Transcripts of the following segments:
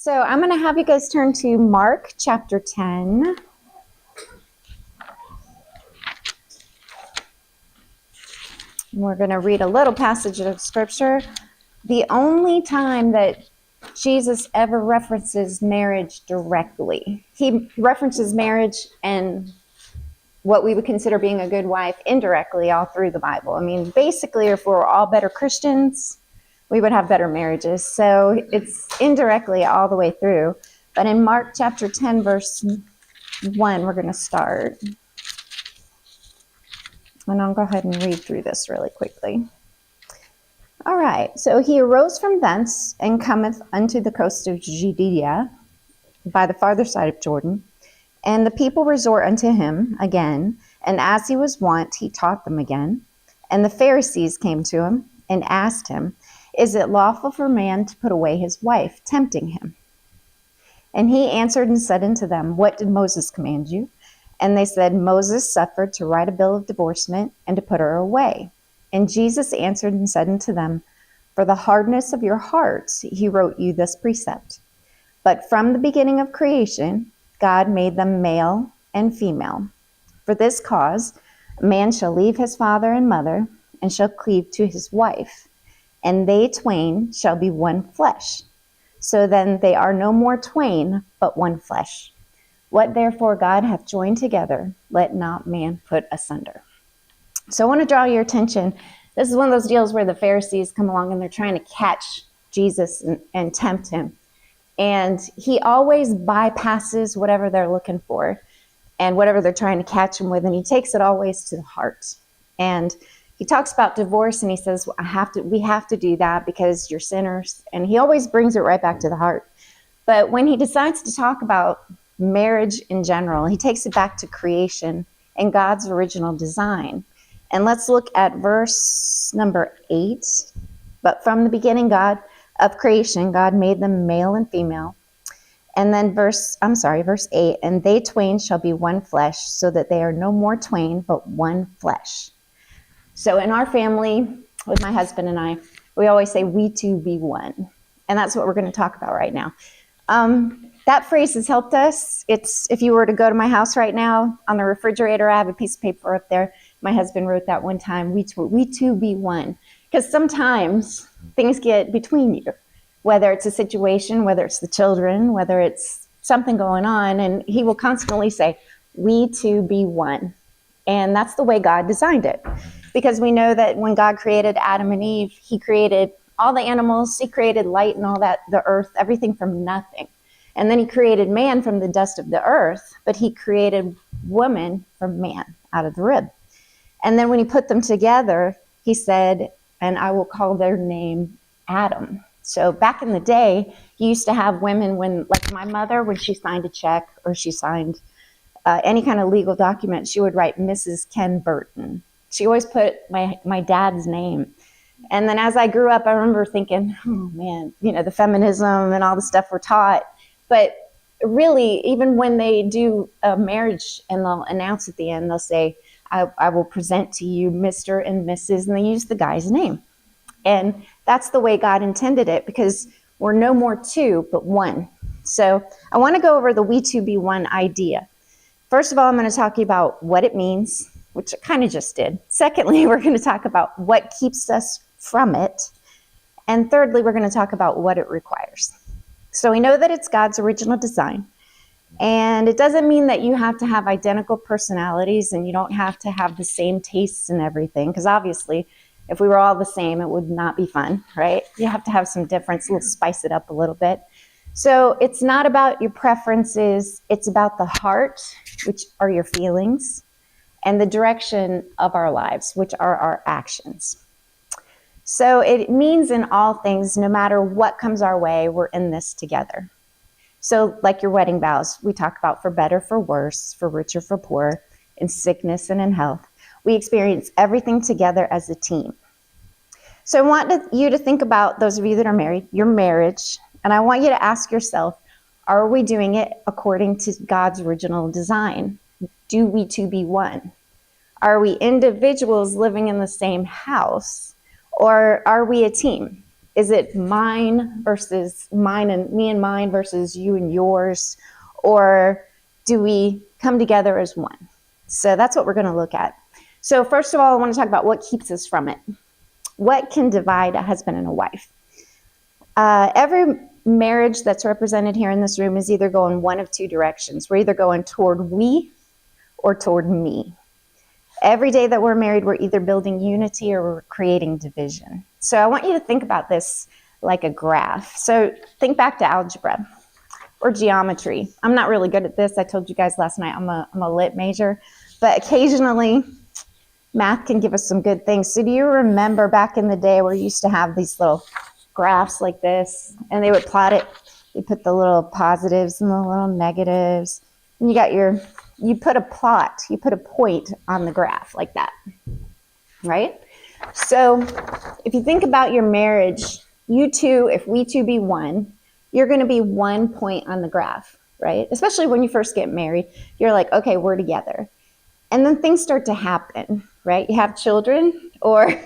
So I'm going to have you guys turn to Mark chapter 10. We're going to read a little passage of scripture. The only time that Jesus ever references marriage directly, he references marriage and what we would consider being a good wife indirectly all through the Bible. I mean, basically, if we're all better Christians, we would have better marriages. So it's indirectly all the way through. But in Mark chapter 10, verse 1, we're going to start. And I'll go ahead and read through this really quickly. All right. So he arose from thence and cometh unto the coast of Judea by the farther side of Jordan. And the people resort unto him again. And as he was wont, he taught them again. And the Pharisees came to him and asked him, Is it lawful for a man to put away his wife, tempting him? And he answered and said unto them, What did Moses command you? And they said, Moses suffered to write a bill of divorcement and to put her away. And Jesus answered and said unto them, For the hardness of your hearts he wrote you this precept. But from the beginning of creation God made them male and female. For this cause a man shall leave his father and mother, and shall cleave to his wife, and they twain shall be one flesh. So then they are no more twain, but one flesh. What therefore God hath joined together, let not man put asunder. So I want to draw your attention. This is one of those deals where the Pharisees come along and they're trying to catch Jesus and tempt him. And he always bypasses whatever they're looking for and whatever they're trying to catch him with. And he takes it always to the heart. And he talks about divorce and he says, we have to do that because you're sinners. And he always brings it right back to the heart. But when he decides to talk about marriage in general, he takes it back to creation and God's original design. And let's look at verse number 8. But from the beginning of creation, God made them male and female. And then verse 8, and they twain shall be one flesh, so that they are no more twain, but one flesh. So in our family, with my husband and I, we always say, we two be one. And that's what we're going to talk about right now. That phrase has helped us. It's, if you were to go to my house right now, on the refrigerator, I have a piece of paper up there. My husband wrote that one time, we two be one. Because sometimes things get between you, whether it's a situation, whether it's the children, whether it's something going on, and he will constantly say, we two be one. And that's the way God designed it. Because we know that when God created Adam and Eve, he created all the animals, he created light and all that, the earth, everything from nothing. And then he created man from the dust of the earth, but he created woman from man out of the rib. And then when he put them together, he said, and I will call their name Adam. So back in the day, you used to have women when, like my mother, when she signed a check or she signed any kind of legal document, she would write Mrs. Ken Burton. She always put my dad's name. And then as I grew up, I remember thinking, oh man, the feminism and all the stuff we're taught. But really, even when they do a marriage and they'll announce at the end, they'll say, I will present to you Mr. and Mrs. and they use the guy's name. And that's the way God intended it because we're no more two, but one. So I want to go over the we two be one idea. First of all, I'm going to talk to you about what it means, which I kind of just did. Secondly, we're going to talk about what keeps us from it. And thirdly, we're going to talk about what it requires. So we know that it's God's original design. And it doesn't mean that you have to have identical personalities and you don't have to have the same tastes and everything. Because obviously, if we were all the same, it would not be fun, right? You have to have some difference, we'll spice it up a little bit. So it's not about your preferences. It's about the heart, which are your feelings, and the direction of our lives, which are our actions. So it means in all things, no matter what comes our way, we're in this together. So like your wedding vows, we talk about for better, for worse, for richer, for poor, in sickness and in health. We experience everything together as a team. So I want you to think about, those of you that are married, your marriage, and I want you to ask yourself, are we doing it according to God's original design? Do we two be one? Are we individuals living in the same house, or are we a team? Is it mine versus mine and me and mine versus you and yours? Or do we come together as one? So that's what we're going to look at. So first of all, I want to talk about what keeps us from it. What can divide a husband and a wife? Every marriage that's represented here in this room is either going one of two directions. We're either going toward we or toward me. Every day that we're married, we're either building unity or we're creating division. So I want you to think about this like a graph. So think back to algebra or geometry. I'm not really good at this. I told you guys last night I'm a lit major, but occasionally math can give us some good things. So do you remember back in the day where you used to have these little graphs like this, and they would plot it? You put the little positives and the little negatives, and you put a plot, you put a point on the graph like that, right? So if you think about your marriage, you two, if we two be one, you're going to be 1 point on the graph, right? Especially when you first get married, you're like, okay, we're together. And then things start to happen, right? You have children or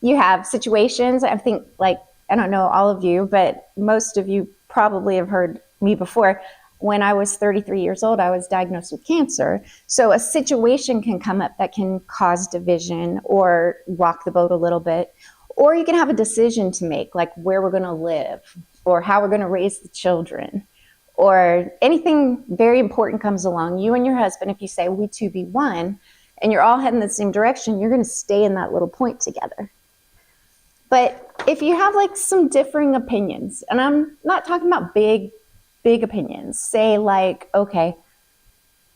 you have situations. I think, like, I don't know all of you, but most of you probably have heard me before. When I was 33 years old, I was diagnosed with cancer. So a situation can come up that can cause division or rock the boat a little bit. Or you can have a decision to make, like where we're going to live or how we're going to raise the children. Or anything very important comes along, you and your husband, if you say we two be one, and you're all heading the same direction, you're going to stay in that little point together. But if you have like some differing opinions, and I'm not talking about big opinions, say like, okay,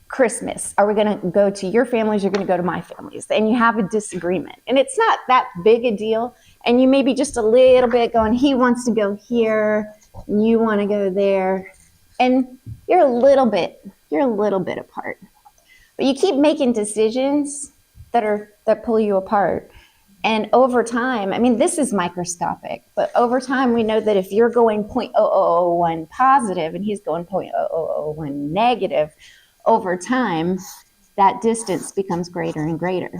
Christmas, are we going to go to your families, you're going to go to my families, and you have a disagreement. And it's not that big a deal, and you may be just a little bit going, he wants to go here, you want to go there. And you're a little bit apart, but you keep making decisions that pull you apart. And over time, I mean, this is microscopic, but over time, we know that if you're going 0.0001 positive and he's going 0.0001 negative, over time, that distance becomes greater and greater.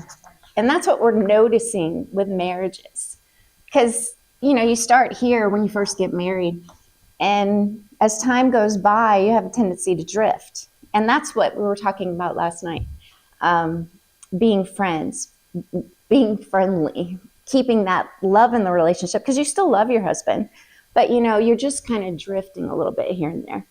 And that's what we're noticing with marriages. Because, you start here when you first get married, and as time goes by, you have a tendency to drift. And that's what we were talking about last night. Being friends, being friendly, keeping that love in the relationship, because you still love your husband, but you're just kind of drifting a little bit here and there.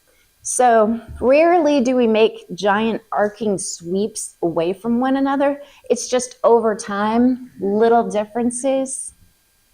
So rarely do we make giant arcing sweeps away from one another. It's just over time, little differences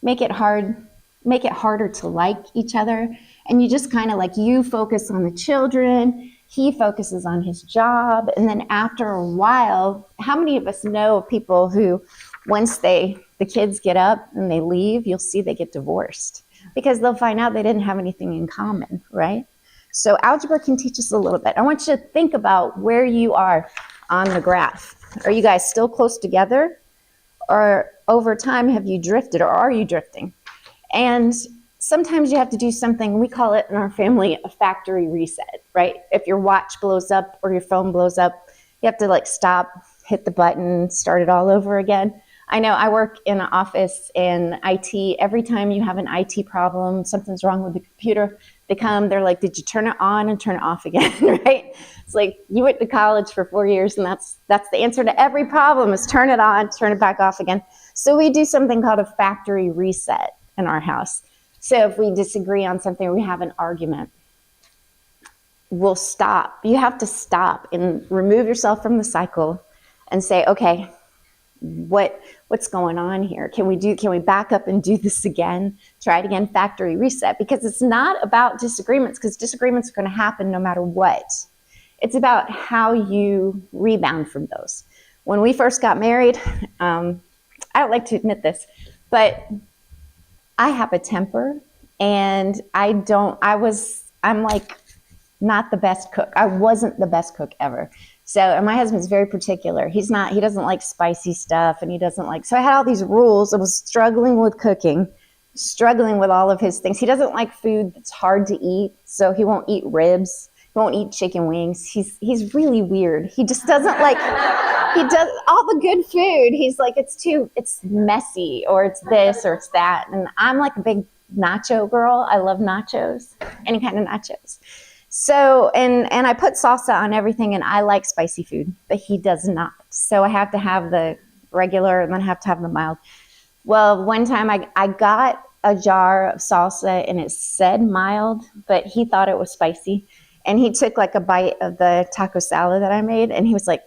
make it harder to like each other. And you just kind of you focus on the children, he focuses on his job. And then after a while, how many of us know of people who, once the kids get up and they leave, you'll see they get divorced because they'll find out they didn't have anything in common, right? So algebra can teach us a little bit. I want you to think about where you are on the graph. Are you guys still close together? Or over time, have you drifted, or are you drifting? And sometimes you have to do something, we call it in our family a factory reset, right? If your watch blows up or your phone blows up, you have to stop, hit the button, start it all over again. I know I work in an office in IT. Every time you have an IT problem, something's wrong with the computer, they're like, did you turn it on and turn it off again, right? It's like you went to college for 4 years and that's the answer to every problem is turn it on, turn it back off again. So we do something called a factory reset in our house. So if we disagree on something, we have an argument, we'll stop. You have to stop and remove yourself from the cycle and say, okay, what's going on here? Can we back up and do this again? Try it again, factory reset, because it's not about disagreements, because disagreements are going to happen no matter what. It's about how you rebound from those. When we first got married, I don't like to admit this, but I have a temper, and I'm not the best cook. I wasn't the best cook ever. So, and my husband's very particular. He doesn't like spicy stuff, and he doesn't like, so I had all these rules. I was struggling with cooking, struggling with all of his things. He doesn't like food that's hard to eat, so he won't eat ribs. He won't eat chicken wings. He's really weird. He just doesn't like, he does all the good food. He's like, it's messy, or it's this, or it's that. And I'm like a big nacho girl. I love nachos, any kind of nachos. So, and I put salsa on everything, and I like spicy food, but he does not. So I have to have the regular, and then I have to have the mild. Well, one time I got a jar of salsa, and it said mild, but he thought it was spicy. And he took like a bite of the taco salad that I made, and he was like,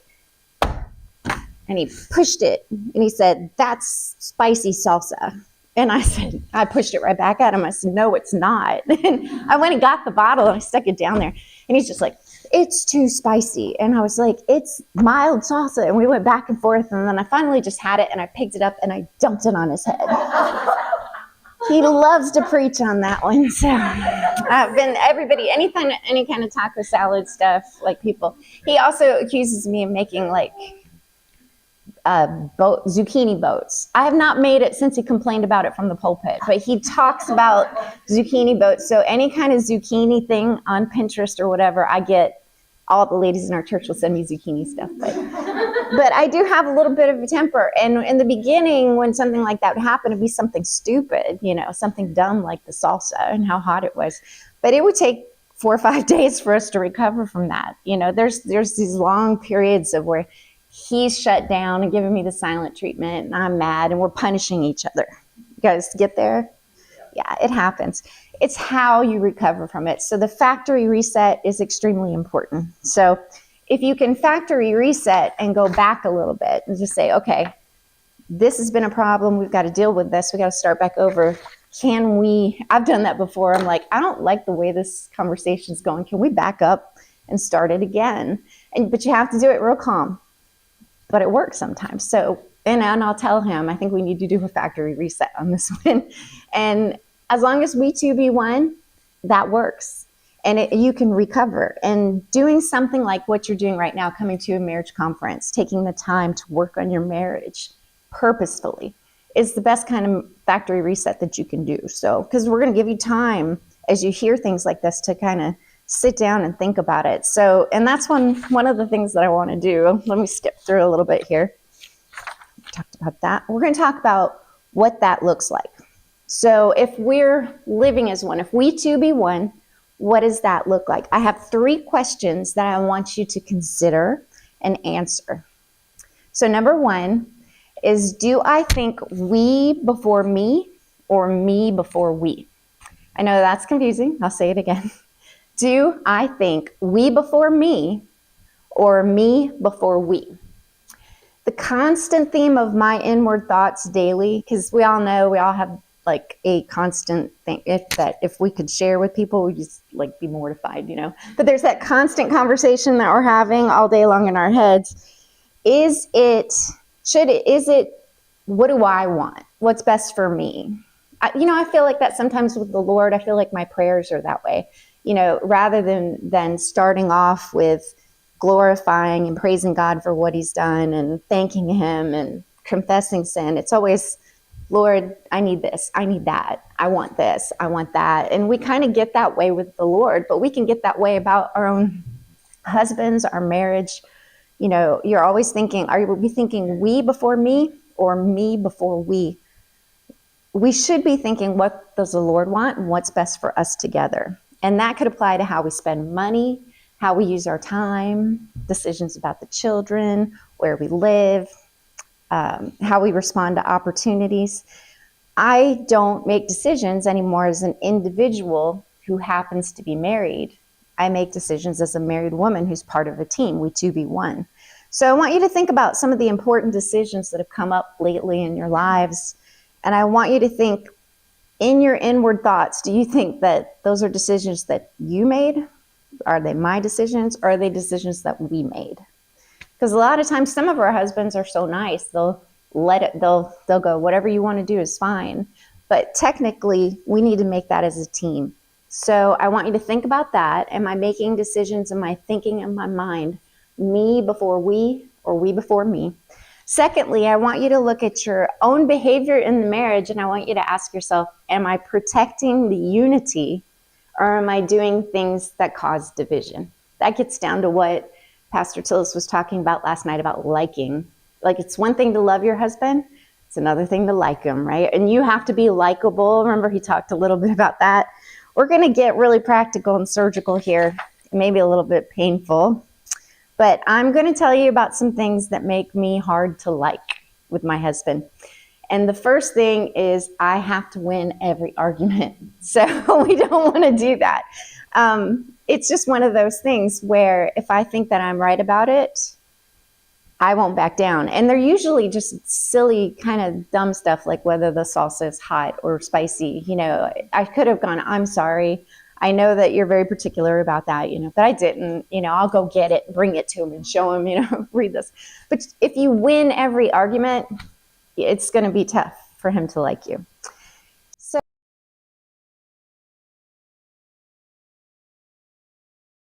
and he pushed it, and he said, "That's spicy salsa." And I said, I pushed it right back at him. I said, "No, it's not." And I went and got the bottle, and I stuck it down there. And he's just like, "It's too spicy." And I was like, "It's mild salsa." And we went back and forth. And then I finally just had it, and I picked it up, and I dumped it on his head. He loves to preach on that one. So I've been, everybody, any kind of taco salad stuff, like people. He also accuses me of making like zucchini boats. I have not made it since he complained about it from the pulpit, but he talks about zucchini boats. So any kind of zucchini thing on Pinterest or whatever, I get, all the ladies in our church will send me zucchini stuff. But I do have a little bit of a temper. And in the beginning, when something like that would happen, it'd be something stupid, something dumb like the salsa and how hot it was. But it would take 4 or 5 days for us to recover from that. There's these long periods of where he's shut down and giving me the silent treatment, and I'm mad, and we're punishing each other. You guys get there? Yeah, it happens. It's how you recover from it. So the factory reset is extremely important. So if you can factory reset and go back a little bit and just say, okay, this has been a problem. We've got to deal with this. We got to start back over. I've done that before. I'm like, I don't like the way this conversation is going. Can we back up and start it again? But you have to do it real calm. But it works sometimes. So, and I'll tell him, I think we need to do a factory reset on this one. And as long as we two be one, that works. And you can recover. And doing something like what you're doing right now, coming to a marriage conference, taking the time to work on your marriage purposefully, is the best kind of factory reset that you can do. So, because we're going to give you time as you hear things like this to kind of sit down and think about it. So, and that's one of the things that I want to do. Let me skip through a little bit here. We talked about that. We're going to talk about what that looks like. So if we're living as one, if we two be one, what does that look like? I have 3 questions that I want you to consider and answer. So number 1 is, do I think we before me or me before we? I know that's confusing. I'll say it again. Do I think we before me or me before we? The constant theme of my inward thoughts daily, because we all know, we all have like a constant thing, if we could share with people, we'd just like be mortified, But there's that constant conversation that we're having all day long in our heads. Is it, what do I want? What's best for me? I feel like that sometimes with the Lord. I feel like my prayers are that way. Rather than starting off with glorifying and praising God for what he's done and thanking him and confessing sin, it's always, Lord, I need this, I need that, I want this, I want that. And we kind of get that way with the Lord, but we can get that way about our own husbands, our marriage. You're always thinking, are we thinking we before me or me before we? We should be thinking, what does the Lord want and what's best for us together? And that could apply to how we spend money, how we use our time, decisions about the children, where we live, how we respond to opportunities. I don't make decisions anymore as an individual who happens to be married. I make decisions as a married woman who's part of a team. We two be one. So I want you to think about some of the important decisions that have come up lately in your lives. And I want you to think, in your inward thoughts, do you think that those are decisions that you made? Are they my decisions, or are they decisions that we made? Because a lot of times some of our husbands are so nice, they'll go, whatever you want to do is fine. But technically, we need to make that as a team. So I want you to think about that. Am I making decisions? Am I thinking in my mind, me before we or we before me? Secondly, I want you to look at your own behavior in the marriage, and I want you to ask yourself, am I protecting the unity, or am I doing things that cause division? That gets down to what Pastor Tillis was talking about last night about liking. Like, it's one thing to love your husband. It's another thing to like him, right? And you have to be likable. Remember, he talked a little bit about that. We're going to get really practical and surgical here, maybe a little bit painful. But I'm going to tell you about some things that make me hard to like with my husband. And the first thing is I have to win every argument. So we don't want to do that. It's just one of those things where if I think that I'm right about it, I won't back down. And they're usually just silly, kind of dumb stuff, like whether the salsa is hot or spicy. You know, I could have gone, I'm sorry. I know that you're very particular about that, you know, but I didn't. You know, I'll go get it, bring it to him and show him, you know, read this. But if you win every argument, it's going to be tough for him to like you.